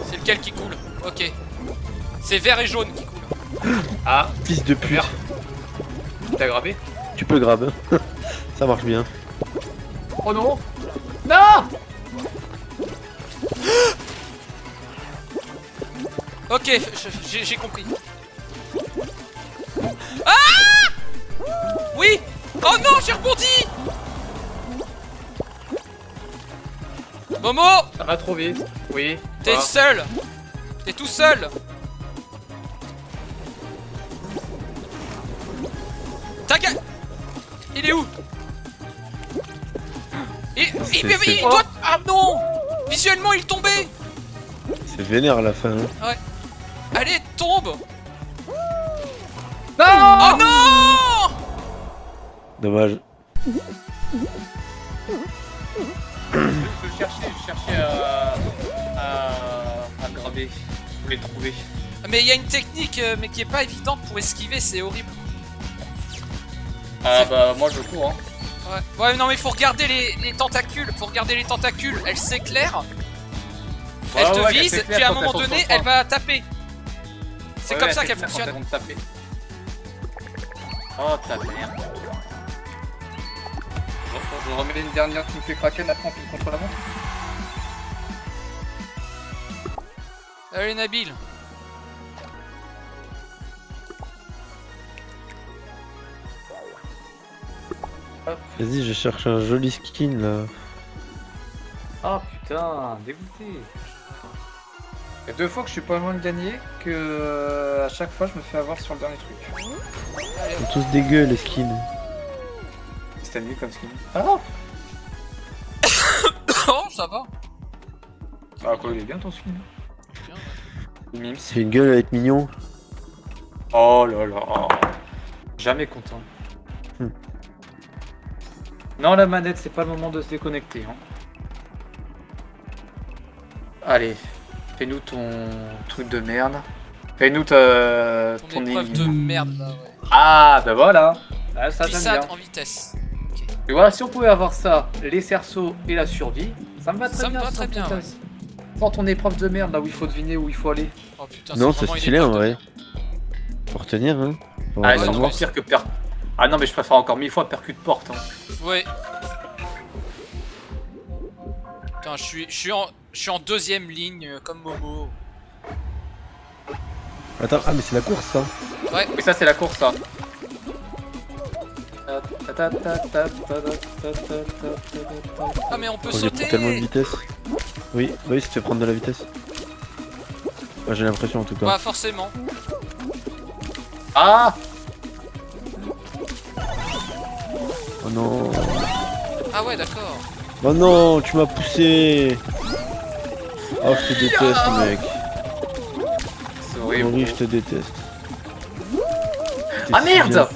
C'est lequel qui coule? Ok. C'est vert et jaune qui coule. Ah, Fils de pute. Merde. t'as grabé? Tu peux grab. Ça marche bien. Oh non. Non. Ok, j'ai compris. Ah! Oui! Oh non, j'ai rebondi! Momo! Ça va trop vite. Oui. T'es voilà. seul! T'es tout seul! Taga! Il est où? Il doit... Ah non! Visuellement, il tombait! C'est vénère à la fin. Hein. Allez, tombe! Non. Oh non! Dommage. Je cherchais à graber. Je voulais le trouver. Mais il y a une technique mais qui est pas évidente pour esquiver, c'est horrible. Ah bah moi je cours hein. Ouais, non mais faut regarder les tentacules, faut regarder les tentacules, elles s'éclairent, elles Ouais, te ouais, visent, elles s'éclairent puis à un quand moment elles sont donné, sur le elle va taper. C'est Ouais, comme ouais, ça c'est qu'elle clair, quand fonctionne. elles vont te taper. Oh ta merde. Je remets une dernière qui me fait craquer, après on fait contre la montre. Allez Nabil. Vas-y, je cherche un joli skin là. Ah putain, dégoûté. Il y a 2 fois que je suis pas loin de gagner, que à chaque fois je me fais avoir sur le dernier truc. Ils sont tous dégueux les skins. C'était nul comme skin. Ah Oh ça va. Bah quoi, il est bien ton skin. Bien. Il mimes. C'est une gueule à être mignon. Oh là là. Jamais content. Non, la manette, c'est pas le moment de se déconnecter. Hein. Allez, fais-nous ton truc de merde. Fais-nous Ton ton épreuve de merde là, ouais. Ah, bah voilà. Ah, ça j'aime Glissade bien. en vitesse. Et voilà, si on pouvait avoir ça, les cerceaux et la survie, ça me va très Ça me bien. va très bien, ouais. Prends ton épreuve de merde là où il faut deviner où il faut aller. Oh putain, Non, c'est vraiment une stylé en épreuve de vrai. merde. Faut retenir hein. Faut Ah, avoir c'est la encore mémoire. pire que per... Ah non, mais je préfère encore 1000 fois percute porte. Hein. Ouais. Putain, je suis en deuxième ligne comme Momo. Attends, ah mais c'est la course ça. Mais ça, c'est la course, ça. Ah mais on peut Oh, j'ai sauter. pris tellement de vitesse. Oui, oui, ça te fait prendre de la vitesse. Ouais, j'ai l'impression en tout cas. Bah forcément. Ah! Oh non. Ah ouais d'accord. Oh non, tu m'as poussé. Oh, je te déteste, mec. C'est Oui, horrible. je te déteste. T'es Ah si merde! bien.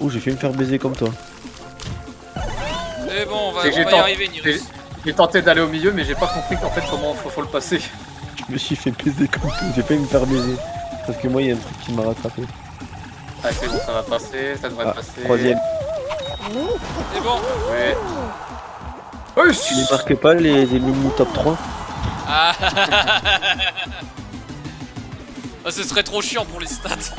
Oh, j'ai fait me faire baiser comme toi. Mais bon, on va C'est que y j'ai tenté- arriver, Nirus. J'ai tenté d'aller au milieu, mais j'ai pas compris qu'en fait comment faut le passer. Je me suis fait baiser comme toi. J'ai failli me faire baiser. Parce que moi, il y a un truc qui m'a rattrapé. Ah, c'est bon, ça va passer, ça devrait Ah, passer. troisième. C'est bon. Ouais. Oui, Tu les marques pas les mini top 3? Ah. Ah, ce serait trop chiant pour les stats.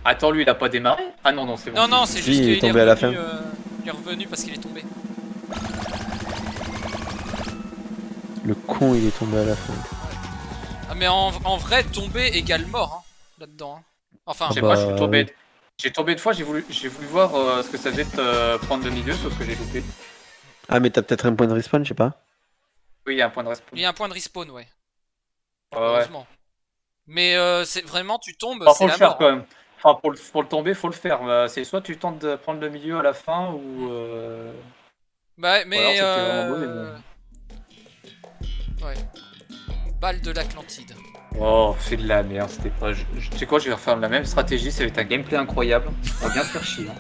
Attends, lui il a pas démarré? Ah non, non, c'est bon. Non, non, c'est Si, juste il est qu'il tombé à la revenu, fin. il est revenu parce qu'il est tombé. Le con, il est tombé à la fin. Ah, mais en vrai, tomber égale mort, hein, là-dedans. Hein. Enfin, Je sais bah, pas, je suis tombé. J'ai tombé de fois, j'ai voulu voir ce que ça faisait de prendre le milieu, sauf que j'ai loupé. Ah, mais t'as peut-être un point de respawn, je sais pas. Oui, il y a un point de respawn. il y a un point de respawn, ouais. Ouais, ouais. Heureusement. Mais c'est vraiment, tu tombes, Enfin, c'est faut le la faire mort. quand même. Enfin, pour le tomber, faut le faire. C'est soit tu tentes de prendre le milieu à la fin, ou. Bah, Ou mais alors c'était vraiment beau, mais bon. ouais. Balle de l'Atlantide. Oh, c'est de la merde, c'était pas. Tu sais quoi, je vais refaire la même stratégie, ça va être un gameplay incroyable. On va bien se faire chier. Hein.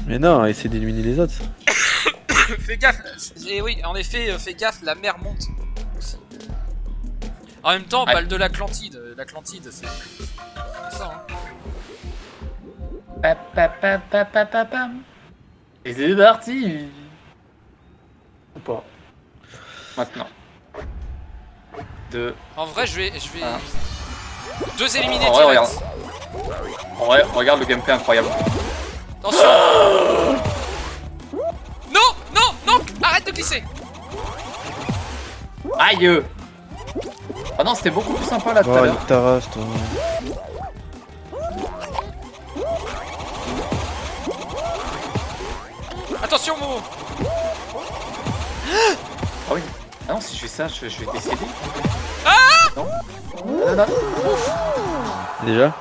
Mais non, essaie d'éliminer les autres. Fais gaffe. Et oui, en effet, fais gaffe, la mer monte. Aussi. En même temps, Ouais. balle de l'Atlantide. L'Atlantide, c'est ça. Hein. Et c'est parti. Ou pas. Maintenant. 2. En vrai, je vais. Ah. Deux éliminés En vrai, direct. En vrai, regarde le gameplay incroyable. Attention. Non, non, non. Arrête de glisser. Aïe. Ah non, c'était beaucoup plus sympa là tout à Oh, l'heure. nique ta race, toi. Attention, Momo. Ah oui. Ah non, si je fais ça, je vais décéder. Ah non. Non, non. Déjà?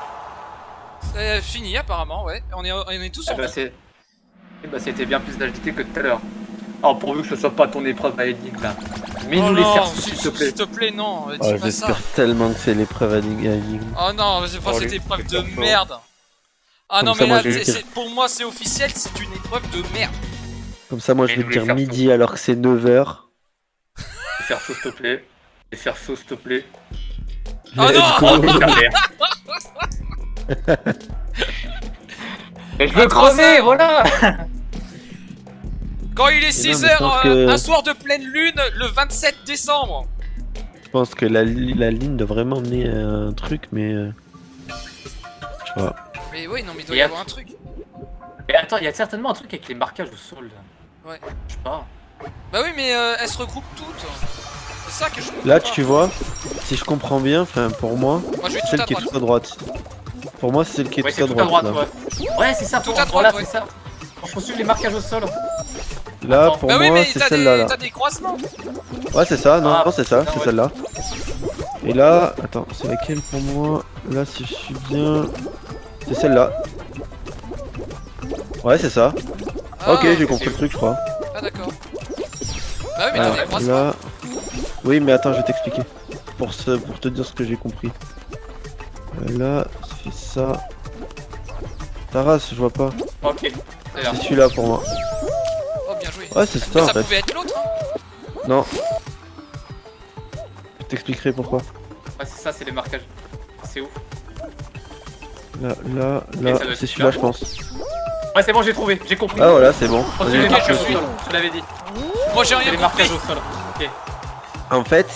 C'est fini apparemment, ouais. On est tous en vie. C'était bien plus agité que tout à l'heure. Oh, pourvu que ce soit pas ton épreuve à énigme là. Mets-nous Oh les non, cerceaux, s'il te plaît. S'il te plaît, non, dis Oh, pas ça. j'espère tellement que c'est l'épreuve à énigme. Oh non, c'est pas Oh, cette les- épreuve les de cerceaux. merde. Ah Comme non, ça, mais moi, là, je vais dire. pour moi, c'est officiel, c'est une épreuve de merde. Comme ça, moi, je vais Mais te nous les dire faire midi alors que c'est 9h. Les cerceaux, s'il te plaît. Les cerceaux, s'il te plaît. Oh non. Ta mère. Mais je veux À 3 crever, heures. voilà. Quand il est Mais 6 non, mais je heures, pense que- un soir de pleine lune, le 27 décembre. Je pense que la ligne doit vraiment emmener un truc, mais. Je sais pas. Mais oui, non, mais il doit Et y avoir un truc. Et attends, il y a certainement un truc avec les marquages au sol. Là. Ouais. Je sais pas. Bah oui, mais elles se regroupent toutes. C'est ça que je comprends Là, pas. tu vois, si je comprends bien, enfin, pour moi, Moi, je vais c'est tout celle à qui est droite. tout à droite. Pour moi, c'est celle qui est Ouais, tout c'est à tout à droite. droite, là. ouais. Ouais, c'est ça, Tout faut, à droite, voilà, ouais. c'est ça. Faut suivre les marquages au sol. Là, Attends. pour Bah oui, moi, mais c'est t'as celle-là. des, Là. t'as des croisements. Ouais, c'est ça, non, Ah, non, c'est ça, non, c'est ouais. celle-là. Et là, attends, c'est laquelle pour moi? Là, si je suis bien. C'est celle-là. Ouais, c'est ça. Ah, Ok, j'ai c'est compris le où truc, je crois. Ah, d'accord. Bah oui, mais Alors, t'as des croisements. là. Oui, mais attends, je vais t'expliquer. Pour te dire ce que j'ai compris. Là, ça fait ça. Taras, je vois pas. Ok, c'est là. C'est celui-là pour moi. Oh, bien joué. Ouais, c'est Mais ça en ça fait. pouvait être l'autre, hein. Non. Je t'expliquerai pourquoi. Ouais, c'est ça, c'est les marquages. C'est où? Là, ça doit être c'est celui-là, celui-là. je pense. Ouais, c'est bon, j'ai trouvé, j'ai compris. Ah voilà, c'est bon. Faut Vas-y, suivre les Ok, marquages je au suis. sol, je te l'avais dit. Moi, j'ai C'est rien les compris. marquages au sol. Ok. En fait,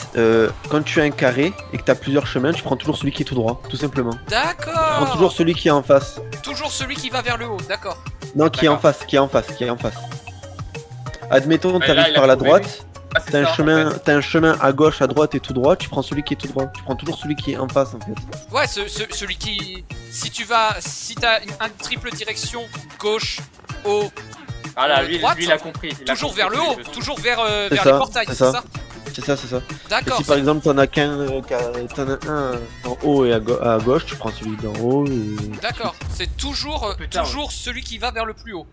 quand tu as un carré et que tu as plusieurs chemins, tu prends toujours celui qui est tout droit, tout simplement. Tu prends D'accord. toujours celui qui est en face. Toujours celui qui va vers le haut, d'accord. Non, qui est en D'accord. face, qui est en face, qui est en face. Admettons, Ouais, tu là, arrives il a par la trouvé, droite. Ah, c'est t'as ça, un en chemin, fait. t'as un chemin à gauche, à droite et tout droit, tu prends celui qui est tout droit. Tu prends toujours celui qui est en face en fait. Ouais, celui qui... Si t'as un triple direction, gauche, haut, Voilà, lui, droite, il a compris. Il a toujours compris vers le ce que haut, je veux dire. toujours vers C'est les ça, portails, c'est c'est ça. ça? C'est ça. Et D'accord. si par exemple t'en as t'en as un en haut et à gauche, tu prends celui d'en haut et... D'accord, c'est toujours, Putain, toujours celui qui va vers le plus haut.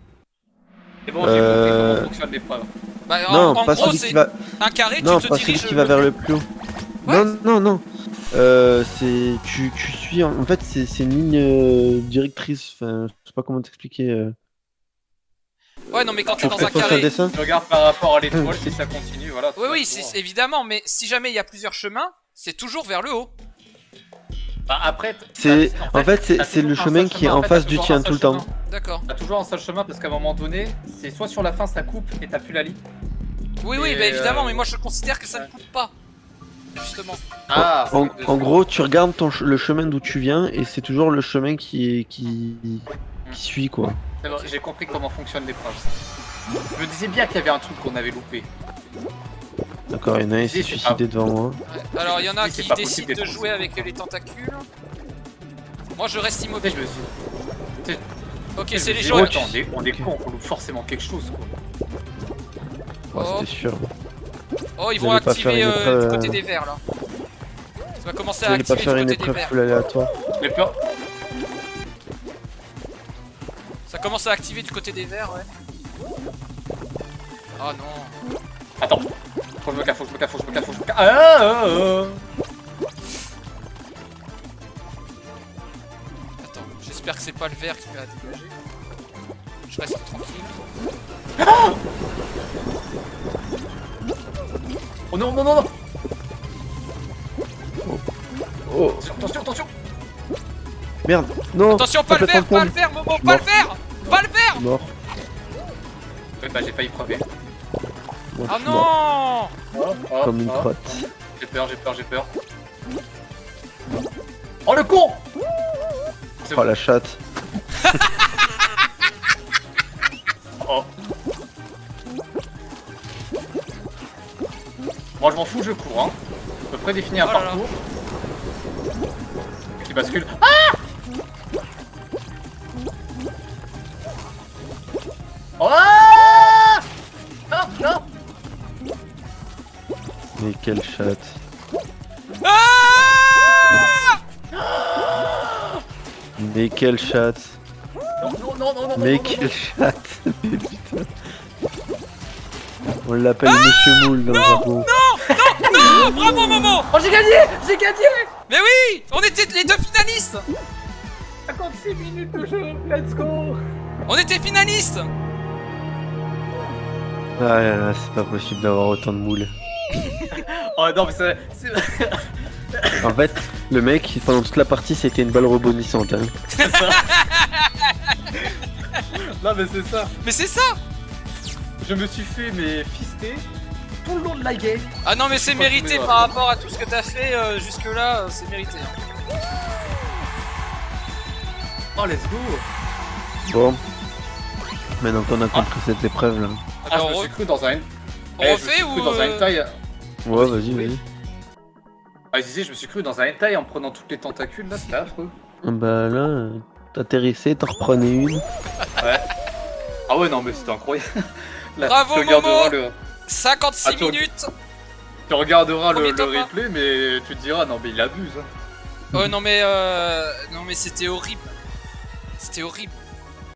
C'est bon, j'ai compris comment fonctionnent l'épreuve. Bah, Non, en pas gros, celui c'est qui va... un carré, Non, tu te pas celui diriges qui va vers le plus haut. Ouais. Non. C'est... Tu suis... En fait, c'est une ligne directrice. Enfin, je sais pas comment t'expliquer. Ouais, non, mais quand t'es Tu dans fais un face à un carré... dessin. Je regarde par rapport à l'étoile, si ça continue, voilà. Oui, oui, c'est évidemment, mais si jamais il y a plusieurs chemins, c'est toujours vers le haut. Bah, après, En fait, t'as c'est toujours le un chemin seul qui est chemin, en en fait, face t'as du toujours tien un seul tout le temps. chemin. D'accord. T'as toujours un seul chemin parce qu'à un moment donné, c'est soit sur la fin ça coupe et t'as plus la ligne. Oui, oui, Et, bah évidemment, mais moi je considère que ça ne coupe pas. Justement. Ah, En gros, tu regardes le chemin d'où tu viens et c'est toujours le chemin qui suit quoi. c'est bon, j'ai compris comment fonctionne l'épreuve. Je me disais bien qu'il y avait un truc qu'on avait loupé. D'accord, il y en a un qui s'est suicidé devant moi. Ouais. Alors il y en a C'est qui pas décident possible de d'être jouer avec les tentacules. Moi je reste Tu sais, immobile. je me suis. Ok, je c'est me les dis, gens. ouais, attends, on est con, on loupe forcément quelque chose quoi. Ouais, Oh. c'était sûr. Oh, ils Vous vont allez pas activer faire une épreuve, du côté des verts là. Ça va commencer Vous à allez pas activer faire du une côté des épreuve verts. full aléatoire. J'ai peur. Ça commence à activer du côté des verts, ouais. Oh non. Attends. Faut que je me cache, faut que je me cache, faut que je me cache, faut que je me cache. Ah. Attends, j'espère que c'est pas le vert qui va dégager. Je reste tranquille. Oh non, non, non, non. Oh Attention, attention. merde, non. Attention, pas le vert, complètement pas le vert, Momo, Je pas le mors. vert. Pas le vert. Mort. Ouais, bah j'ai failli crever. Moi, Oh je suis mort. non. Comme une crotte. J'ai peur, j'ai peur, j'ai peur. Oh le con. C'est Oh bon. la chatte. Oh. Moi je m'en fous, je cours hein. Je peux prédéfinir un Oh là là. parcours. Qui bascule. Ah. Oh non, non. Mais quelle chatte. Ah Mais quelle chatte. Non, non, non, non, non, Mais non, non, quelle chatte. Mais putain. On l'appelle Monsieur Moule dans le jargon. Oh, bravo Momo. Oh j'ai gagné. J'ai gagné. Mais oui, on était les deux finalistes. 56 minutes de jeu, let's go. On était finalistes. Ah là là, c'est pas possible d'avoir autant de moules. Oh non mais c'est... En fait, le mec, pendant toute la partie, c'était une balle rebondissante. Hein. c'est ça. Non mais c'est ça. Mais c'est ça. Je me suis fait mais fister tout le long de la game. Ah non mais c'est Pas mérité tous les par rapport à tout ce que t'as fait jusque là, c'est mérité. Oh let's go. Bon. Maintenant qu'on a compris cette épreuve là. Ah Alors, je me on suis cru dans un... on je me refait suis ou cru dans un hentai. Ouais, vas-y, vas-y. Ah je disais je me suis cru dans un hentai en prenant toutes les tentacules là, c'était affreux. Bah là, t'atterrissais, t'en reprenais une. Ah ouais non mais c'était incroyable. Là, Bravo, tu regarderas Momo. 56 Attends. minutes. Tu regarderas Premier le top, hein. replay mais tu te diras non mais il abuse. Hein. Oh non mais c'était horrible. C'était horrible.